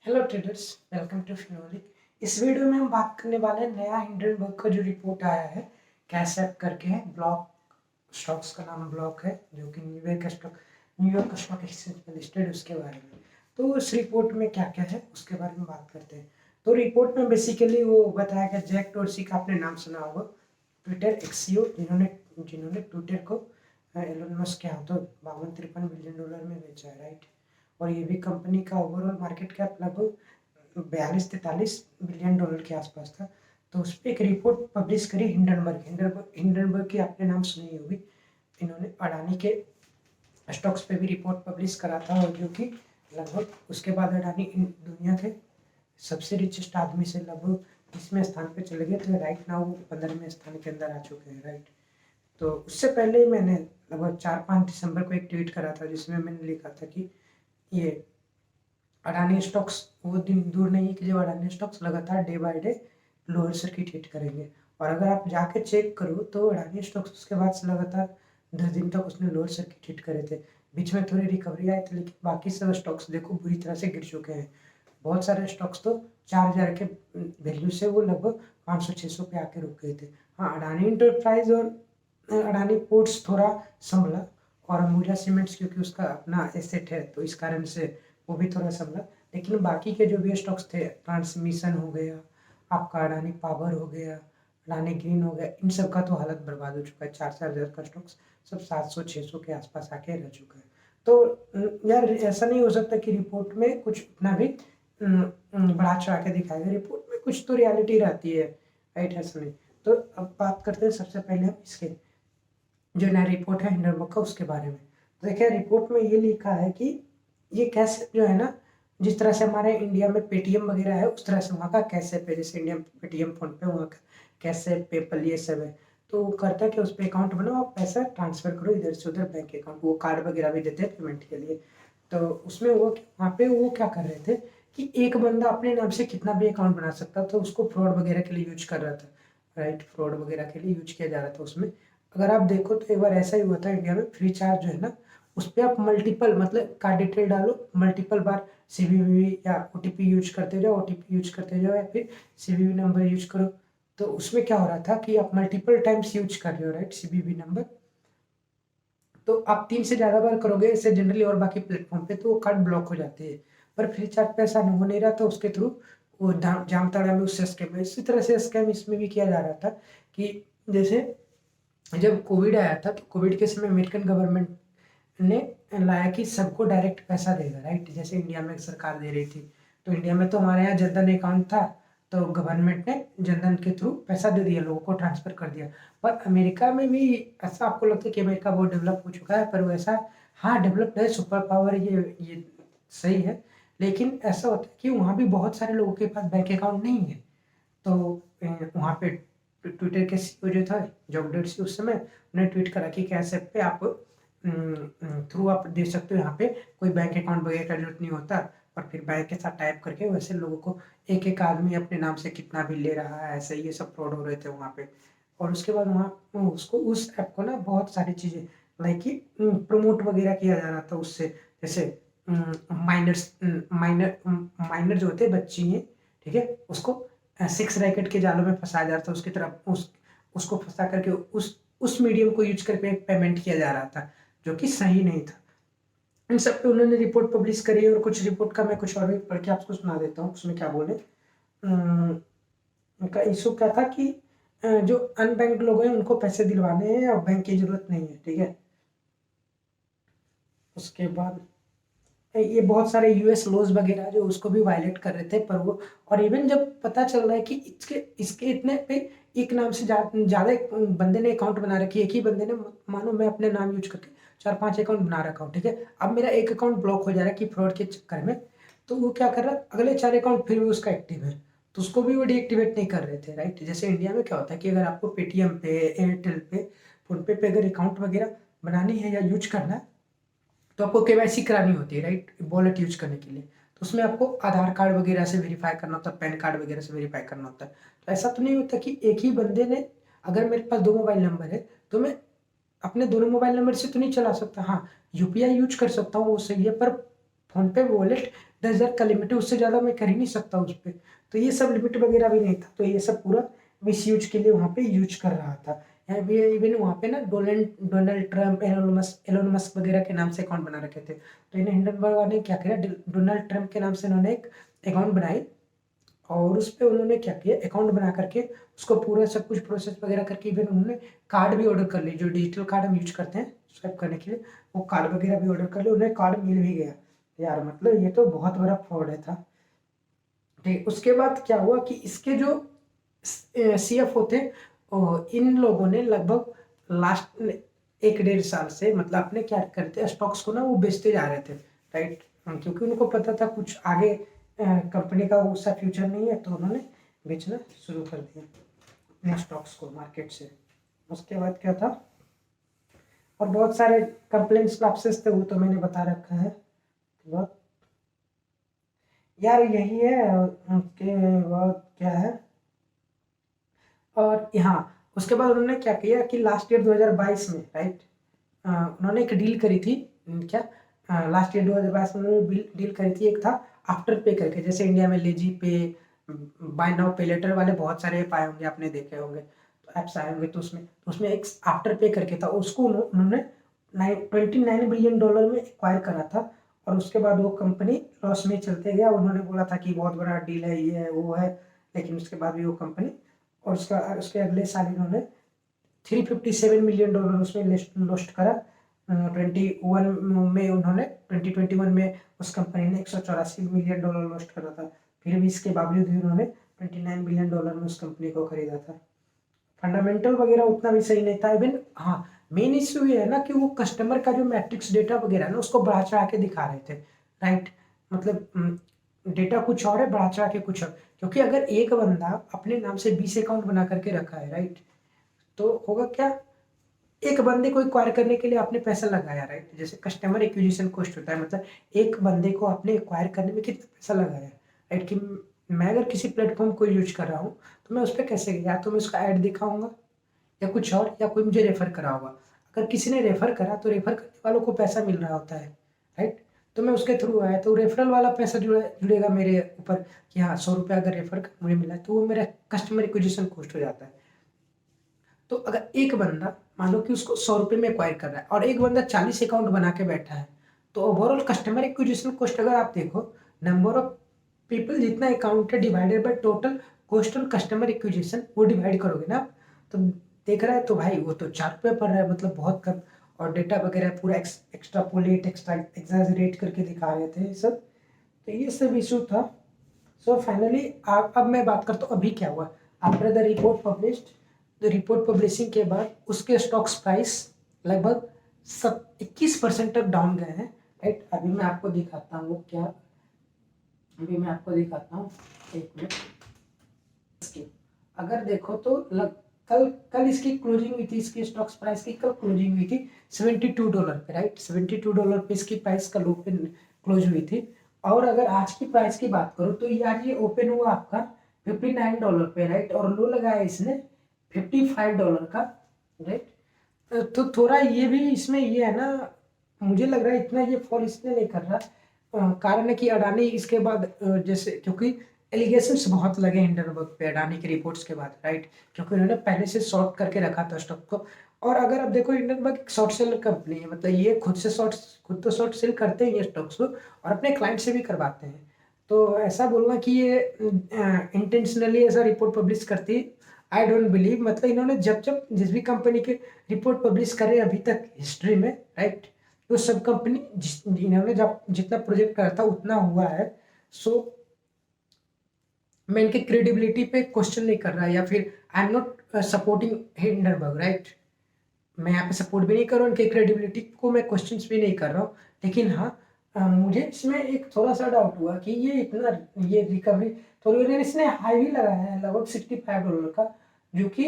Hello traders, welcome to Finolic. इस video में हम बात करने वाले हैं नया हिंडनबर्ग का जो रिपोर्ट आया है, कैसेप करके है। ब्लॉक स्टॉक्स का नाम ब्लॉक है, जो कि न्यूयॉर्क स्टॉक एक्सचेंज में लिस्टेड, उसके बारे में। तो उस रिपोर्ट में क्या क्या है उसके बारे में बात करते हैं। तो रिपोर्ट में बेसिकली वो बताया गया, जैक डोर्सी का आपने नाम सुना होगा, ट्विटर एक्सीओ, जिन्होंने जिन्होंने ट्विटर को एलोन मस्क के हाथों 52-53 बिलियन डॉलर में बेचा है, राइट। और ये भी कंपनी का ओवरऑल मार्केट कैप लगभग 42-43 बिलियन डॉलर के आसपास था। तो उस पर एक रिपोर्ट पब्लिश करी हिंडनबर्ग की आपने नाम सुनी होगी। इन्होंने अडानी के स्टॉक्स पे भी रिपोर्ट पब्लिश करा था, और जो कि लगभग उसके बाद अडानी दुनिया के सबसे रिचेस्ट आदमी से लगभग 20वें स्थान पे चले गए थे। राइट नाउ वो 15वें स्थान के अंदर आ चुके हैं, राइट। तो उससे पहले मैंने लगभग 4-5 दिसंबर को एक ट्वीट करा था, जिसमें मैंने लिखा था कि ये अडानी स्टॉक्स वो दिन दूर नहीं है कि जब अडानी स्टॉक्स लगातार day by day lower circuit hit करेंगे। और अगर आप जाके चेक करो तो अडानी स्टॉक्स उसके बाद से लगातार 10 दिन तक उसने लोअर सर्किट हिट करे थे। बीच में थोड़ी रिकवरी आई थी, लेकिन बाकी सब स्टॉक्स देखो बुरी तरह से गिर चुके हैं। बहुत सारे स्टॉक्स तो 4,000 के वैल्यू से वो लगभग 500-600 पे आके रुक गए थे। हाँ, अडानी इंटरप्राइज और अडानी पोर्ट्स थोड़ा संभला, और अंबुजा सीमेंट्स क्योंकि उसका अपना एसेट है तो इस कारण से वो भी थोड़ा संभला। लेकिन बाकी के जो भी स्टॉक्स थे, ट्रांसमिशन हो गया, आपका अडानी पावर हो गया, अडानी ग्रीन हो गया, इन सब का तो हालत बर्बाद हो चुका है। 4-4 हज़ार का स्टॉक्स सब 700-600 के आसपास आके रह चुका है। तो यार ऐसा नहीं हो सकता कि रिपोर्ट में कुछ इतना भी बढ़ा चढ़ा के दिखाएगा। रिपोर्ट में कुछ तो रियलिटी रहती है, राइट, ऐसा नहीं। तो अब बात करते हैं सबसे पहले हम इसके जो नया रिपोर्ट है हिंडनबर्ग का, उसके बारे में। तो देखिए, रिपोर्ट में ये लिखा है कि ये कैसे जो है ना, जिस तरह से हमारे इंडिया में पेटीएम वगैरह है, उस तरह से वहाँ का कैसे पे, जैसे इंडिया में पेटीएम फोन पे, वहाँ का कैसे पेपल, ये सब है। तो वो करता है कि उस पर अकाउंट बनाओ, आप पैसा ट्रांसफर करो इधर से उधर बैंक अकाउंट, वो कार्ड वगैरह भी देते हैं पेमेंट के लिए। तो उसमें वो वहाँ पे वो क्या कर रहे थे कि एक बंदा अपने नाम से कितना भी अकाउंट बना सकता था, उसको फ्रॉड वगैरह के लिए यूज कर रहा था, राइट। फ्रॉड वगैरह के लिए यूज किया जा रहा था उसमें। अगर आप देखो तो एक बार ऐसा ही हुआ था इंडिया में, फ्री चार्ज जो है ना, उस पर आप मल्टीपल मतलब कार्ड डिटेल डालो, मल्टीपल बार सीवीवी या ओटीपी यूज करते जाओ, ओटीपी यूज करते जाओ, या फिर सीवीवी नंबर यूज करो। तो उसमें क्या हो रहा था कि आप मल्टीपल टाइम्स यूज कर रहे हो, राइट, सीवीवी नंबर। तो आप 3 से ज़्यादा बार करोगे ऐसे जनरली और बाकी प्लेटफॉर्म पे, तो वो कार्ड ब्लॉक हो जाते हैं। पर फ्री चार्ज पे ऐसा हो नहीं रहा था, उसके थ्रू वो जामताड़ा में उससे स्कैम है। इसी तरह से स्कैम इसमें भी किया जा रहा था कि जैसे जब कोविड आया था, तो कोविड के समय अमेरिकन गवर्नमेंट ने लाया कि सबको डायरेक्ट पैसा देगा, राइट, जैसे इंडिया में सरकार दे रही थी। तो इंडिया में तो हमारे यहाँ जनधन अकाउंट था, तो गवर्नमेंट ने जनधन के थ्रू पैसा दे दिया, लोगों को ट्रांसफर कर दिया। पर अमेरिका में भी ऐसा आपको लगता है कि अमेरिका बहुत डेवलप हो चुका है, पर वैसा, हाँ, डेवलप्ड है, सुपर पावर, ये सही है। लेकिन ऐसा होता है कि वहाँ भी बहुत सारे लोगों के पास बैंक अकाउंट नहीं है। तो वहाँ पे ट्विटर के सीईओ जो था, जॉक डोर्सी, उस समय उन्होंने ट्वीट करा कि कैसे पे आप थ्रू आप दे सकते हो, यहाँ पे कोई बैंक अकाउंट वगैरह का जरूरत नहीं होता। और फिर बैंक के साथ टाइप करके वैसे लोगों को एक एक आदमी अपने नाम से कितना बिल ले रहा है, ऐसे ये सब फ्रॉड हो रहे थे वहाँ पे। और उसके बाद वहाँ उसको उस ऐप को ना बहुत सारी चीज़ें लाइक कि प्रमोट वगैरह किया जा रहा था उससे। जैसे माइनर माइनर जो होते हैं, बच्ची हैं, ठीक है, उसको 6 रैकेट के जालों में फंसाया जा रहा था, उसकी तरफ उसको फंसा करके उस मीडियम को यूज करके पेमेंट किया जा रहा था, जो कि सही नहीं था। इन सब पे उन्होंने रिपोर्ट पब्लिश करी है, और कुछ रिपोर्ट का मैं कुछ और भी पढ़ के आपको सुना देता हूँ। उसमें क्या बोले, उनका इशू क्या था कि जो अनबैंक्ड लोग हैं उनको पैसे दिलवाने हैं, और बैंक की जरूरत नहीं है, ठीक है। उसके बाद ये बहुत सारे यूएस लॉज वगैरह जो उसको भी वायलेट कर रहे थे, पर वो, और इवन जब पता चल रहा है कि इसके इसके इतने पे एक नाम से ज़्यादा बंदे ने अकाउंट बना रखी है, एक ही बंदे ने, मानो मैं अपने नाम यूज करके 4-5 अकाउंट बना रखा हूँ, ठीक है। अब मेरा एक अकाउंट ब्लॉक हो जा रहा है कि फ्रॉड के चक्कर में। तो वो क्या कर रहा है, अगले 4 अकाउंट फिर भी उसका एक्टिव है, तो उसको भी वो डीएक्टिवेट नहीं कर रहे थे, राइट। जैसे इंडिया में क्या होता है कि अगर आपको पेटीएम पे, एयरटेल पे, फोनपे पे अगर अकाउंट वगैरह बनानी है या यूज करना है, तो आपको केवाईसी करानी होती है, राइट, वॉलेट यूज करने के लिए। तो उसमें आपको आधार कार्ड वगैरह से वेरीफाई करना होता है, पैन कार्ड वगैरह से वेरीफाई करना होता है। तो ऐसा तो नहीं होता कि एक ही बंदे ने, अगर मेरे पास 2 मोबाइल नंबर है, तो मैं अपने दोनों मोबाइल नंबर से तो नहीं चला सकता। हाँ, यूपीआई यूज कर सकता हूँ, वो सही है, पर फोन पे वॉलेट 10,000 का लिमिट है, उससे ज़्यादा मैं कर ही नहीं सकता उस पर। तो ये सब लिमिट वगैरह भी नहीं था, तो ये सब पूरा मिस यूज के लिए वहाँ पे यूज कर रहा था। इवन वहाँ पे ना डोनाल्ड ट्रम्प, एलोन मस्क वगैरह के नाम से अकाउंट बना रखे थे। तो इन्हें हिंडनबर्ग ने क्या किया, डोनाल्ड ट्रम्प के नाम से इन्होंने एक अकाउंट बनाई, और उस पर उन्होंने क्या किया, अकाउंट बना करके उसको पूरा सब कुछ प्रोसेस वगैरह करके इवन उन्होंने कार्ड भी ऑर्डर कर ली, जो डिजिटल कार्ड हम यूज करते हैं स्वाइप करने के लिए, वो कार्ड वगैरह भी ऑर्डर कर लिए, उन्हें कार्ड मिल भी गया। यार मतलब ये तो बहुत बड़ा फ्रॉड है था। ठीक, उसके बाद क्या हुआ कि इसके जो CFO थे, इन लोगों ने लगभग लास्ट 1 डेढ़ साल से मतलब अपने क्या करते स्टॉक्स को ना वो बेचते जा रहे थे, राइट। क्योंकि उनको पता था कुछ आगे कंपनी का उसका फ्यूचर नहीं है, तो उन्होंने बेचना शुरू कर दिया अपने स्टॉक्स को मार्केट से। उसके बाद क्या था, और बहुत सारे कंप्लेंट्स लैप्सेस थे, वो तो मैंने बता रखा है। तो यार यही है। उसके बाद क्या है, और यहाँ उसके बाद उन्होंने क्या किया कि लास्ट ईयर 2022 में, राइट, उन्होंने एक डील करी थी। क्या, लास्ट ईयर 2022 में उन्होंने डील करी थी, एक था आफ्टर पे करके, जैसे इंडिया में लेजी पे, बाय नाउ पे लेटर वाले बहुत सारे ऐप आए होंगे, आपने देखे होंगे, तो ऐप्स आए होंगे, तो उसमें एक आफ्टर पे करके था, उसको उन्होंने $29 बिलियन में एक्वायर करा था। और उसके बाद वो कंपनी लॉस में चलते गया। उन्होंने बोला था कि बहुत बड़ा डील है, ये है वो है, लेकिन उसके बाद भी वो कंपनी, और उसके अगले साल इन्होंने $357 मिलियन उसमें लोस्ट करा। 21 में उन्होंने 2021 में उस कंपनी ने $184 मिलियन लोस्ट करा था। फिर भी इसके बावजूद भी उन्होंने $29 बिलियन में उस कंपनी को खरीदा था। फंडामेंटल वगैरह उतना भी सही नहीं था इवन। हाँ, मेन इश्यू ये है ना कि वो कस्टमर का जो मैट्रिक्स डेटा वगैरह है ना, उसको बढ़ा चढ़ा के दिखा रहे थे, राइट। मतलब डेटा कुछ और है, बढ़ा चढ़ा के कुछ और। क्योंकि अगर एक बंदा अपने नाम से 20 अकाउंट बना करके रखा है, राइट, तो होगा क्या, एक बंदे को एक्वायर करने के लिए आपने पैसा लगाया, राइट, जैसे कस्टमर एक्विजिशन कॉस्ट होता है, मतलब एक बंदे को आपने एक्वायर करने में कितना पैसा लगाया, राइट। कि मैं अगर किसी प्लेटफॉर्म को यूज कर रहा हूँ, तो मैं उस पर कैसे गया, तो मैं उसका ऐड दिखाऊंगा या कुछ और, या कोई मुझे रेफर करा होगा। अगर किसी ने रेफर करा तो रेफर करने वालों को पैसा मिल रहा होता है, राइट। तो मैं उसके थ्रू आया, तो रेफरल वाला पैसा जुड़ेगा मेरे ऊपर कि हाँ, ₹100 अगर रेफर मुझे मिला है, तो वो मेरा कस्टमर एक्विजिशन कॉस्ट हो जाता है। तो अगर एक बंदा मान लो कि उसको ₹100 में एक्वायर कर रहा है, और एक बंदा 40 अकाउंट बना के बैठा है, तो ओवरऑल कस्टमर एक्विजिशन कॉस्ट अगर आप देखो, नंबर ऑफ पीपल जितना अकाउंट है divided by total cost on customer acquisition, वो डिवाइड करोगे ना आप, तो देख रहा है तो भाई वो तो ₹4 पड़ रहा है, मतलब बहुत कम। और डेटा वगैरह पूरा एक्स्ट्रापोलेट एग्जैजरेट करके दिखा रहे थे ये सब। तो ये सब इशू था। सो फाइनली अब मैं बात करता हूँ अभी क्या हुआ। After the report published, the report publishing के बाद उसके स्टॉक्स प्राइस लगभग 21% तक डाउन गए हैं, राइट। अभी मैं आपको दिखाता हूँ क्या, अभी मैं आपको दिखाता हूँ, एक मिनट। इसकी अगर देखो तो कल कल इसकी क्लोजिंग हुई थी, इसकी स्टॉक्स प्राइस की कल क्लोजिंग हुई थी $72 पे, राइट। $72 पे इसकी प्राइस कल ओपन क्लोज हुई थी। और अगर आज की प्राइस की बात करूँ तो यार ये ओपन हुआ आपका $59 पे, राइट, और लो लगाया इसने $55 का, राइट। तो थोड़ा ये भी इसमें ये है ना, मुझे लग रहा है इतना ये फॉल इसलिए नहीं कर रहा। कारण है कि अडानी इसके बाद जैसे, क्योंकि एलिगेशंस बहुत लगे हिंडनबर्ग पे अडानी की रिपोर्ट्स के बाद, राइट। क्योंकि उन्होंने पहले से शॉर्ट करके रखा था स्टॉक को। और अगर आप देखो, हिंडनबर्ग एक शॉर्ट सेलर कंपनी है, मतलब ये खुद तो शॉर्ट सेल करते हैं ये स्टॉक्स को, और अपने क्लाइंट से भी करवाते हैं। तो ऐसा बोलना कि ये इंटेंशनली ऐसा रिपोर्ट पब्लिश करती, आई डोंट बिलीव। मतलब इन्होंने जब जब जिस भी कंपनी के रिपोर्ट पब्लिश करे अभी तक हिस्ट्री में, राइट, तो सब कंपनी इन्होंने जब जितना प्रोजेक्ट करा था उतना हुआ है। सो मैं इनकी क्रेडिबिलिटी पे क्वेश्चन नहीं कर रहा, या फिर I am not supporting Hindenburg, right. मैं यहाँ पे सपोर्ट भी नहीं कर रहा हूँ, इनकी क्रेडिबिलिटी को मैं क्वेश्चन भी नहीं कर रहा हूँ। लेकिन हाँ, मुझे इसमें एक थोड़ा सा डाउट हुआ कि ये इतना, ये रिकवरी थोड़ी देर इसने हाई भी लगाया है लगभग $65 का, जो कि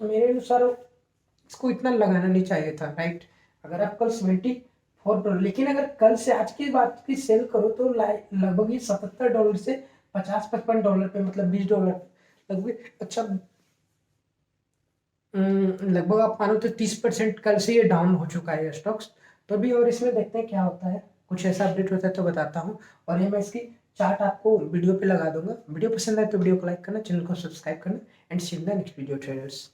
मेरे अनुसार इसको इतना लगाना नहीं चाहिए था, राइट। अगर आप कल $74, लेकिन अगर कल से आज की बात की सेल करो तो लगभग ये $77 से 50-55 पे, मतलब $20 लगभग। अच्छा, लगभग आप मानो तो 30% कल से ये डाउन हो चुका है स्टॉक्स। तो अभी और इसमें देखते हैं क्या होता है। कुछ ऐसा अपडेट होता है तो बताता हूँ। और ये मैं इसकी चार्ट आपको वीडियो पे लगा दूंगा। वीडियो पसंद आए तो वीडियो को लाइक करना, चैनल को सब्सक्राइब करना and see you in the next video traders.